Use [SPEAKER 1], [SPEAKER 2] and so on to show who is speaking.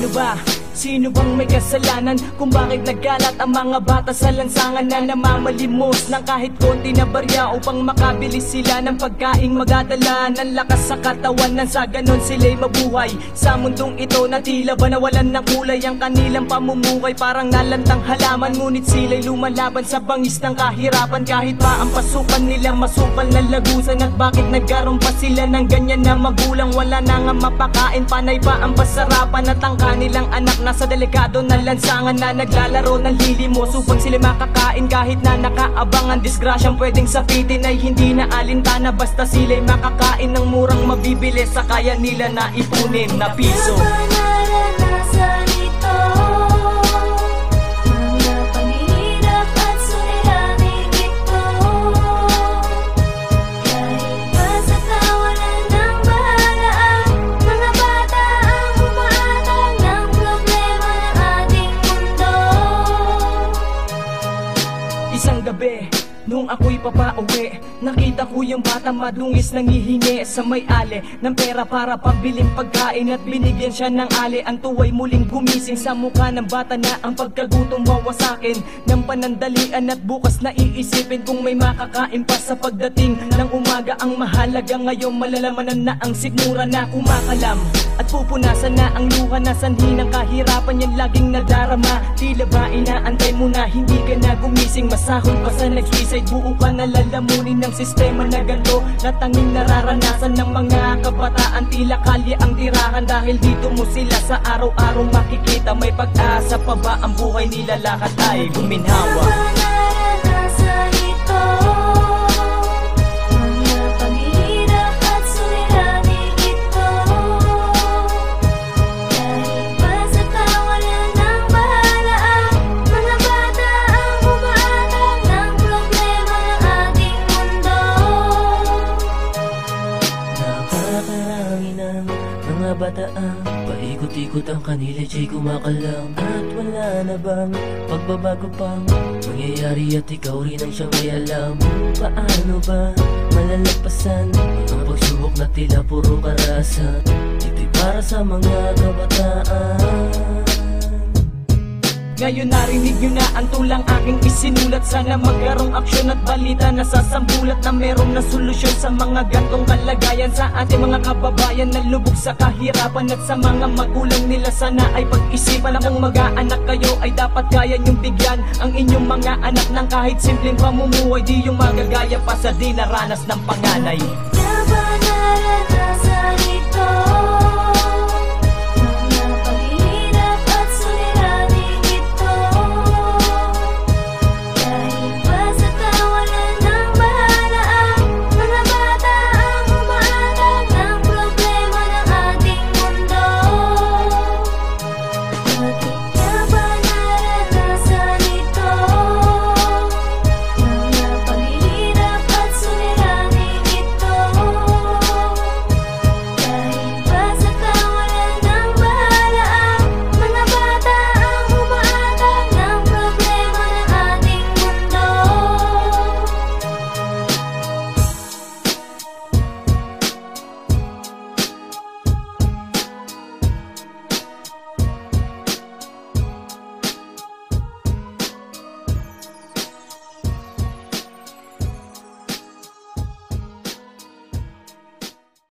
[SPEAKER 1] Sino ba? Sino bang may kasalanan kung bakit nagkalat ang mga bata sa lansangan na namamalimos ng kahit konti na barya upang makabili sila ng pagkaing magdadala ng lakas sa katawan nang sa ganon sila'y mabuhay sa mundong ito na tila ba nawalan ng kulay ang kanilang pamumuhay. Parang nalantang halaman ngunit sila'y lumalaban sa bangis ng kahirapan kahit pa ang pasukan nilang masupal na lagusan. At bakit nagkaroon pa sila ng ganyan na magulang? Wala na nga mapakain, panay pa ang pasarapan at ang kanilang anak nasa delikado na lansangan na naglalaro ng lilimos upang sila makakain kahit na nakaabang ang disgrasyang pwedeng sapitin ay hindi na alintana basta sila'y makakain ng murang mabibili sa kaya nila na ipunin na piso. Isang gabi, nung ako'y papauwi, nakita ko yung bata madungis nangihingi sa may-ali ng pera para pabiling pagkain at binigyan siya ng ali. Ang tuwa'y muling gumising sa mukha ng bata na ang pagkagutom wawasakin ng panandalian at bukas na iisipin kung may makakain pa sa pagdating ng umaga. Ang mahalaga ngayon malalamanan na ang sikmura na kumakalam at pupunasan na ang luha na sanhi ng kahirapan yan laging nadarama. Tila ba inaantay mo na hindi ka na gumising, masahol pa sa next suicide, buo ka na lalamunin ng sistema na ganito na tanging nararanasan ng mga kabataan. Tila kalye ang tirahan dahil dito mo sila sa araw-araw makikita. May pag-asa pa ba ang buhay nila? Lahat ay guminhawa.
[SPEAKER 2] Mga bataan, paikot-ikot ang kanila siya'y kumakalam. At wala na bang pagbabago pang mangyayari at ikaw rin ang siyang may alam. Paano ba malalagpasan ang pagsubok na tila puro karasan? Ito'y para sa mga kabataan.
[SPEAKER 1] Ngayon narinig nyo na ang tulang aking isinulat. Sana magkaroong aksyon at balita na sasambulat na meron na solusyon sa mga gantong kalagayan sa ating mga kababayan na lubog sa kahirapan. At sa mga magulang nila sana ay pag-isipan na kung mag-aanak kayo ay dapat kaya nyong bigyan ang inyong mga anak ng kahit simpleng pamumuhay. Di yung magagaya pa sa dinaranas ng panganay.
[SPEAKER 3] Naranasan ito.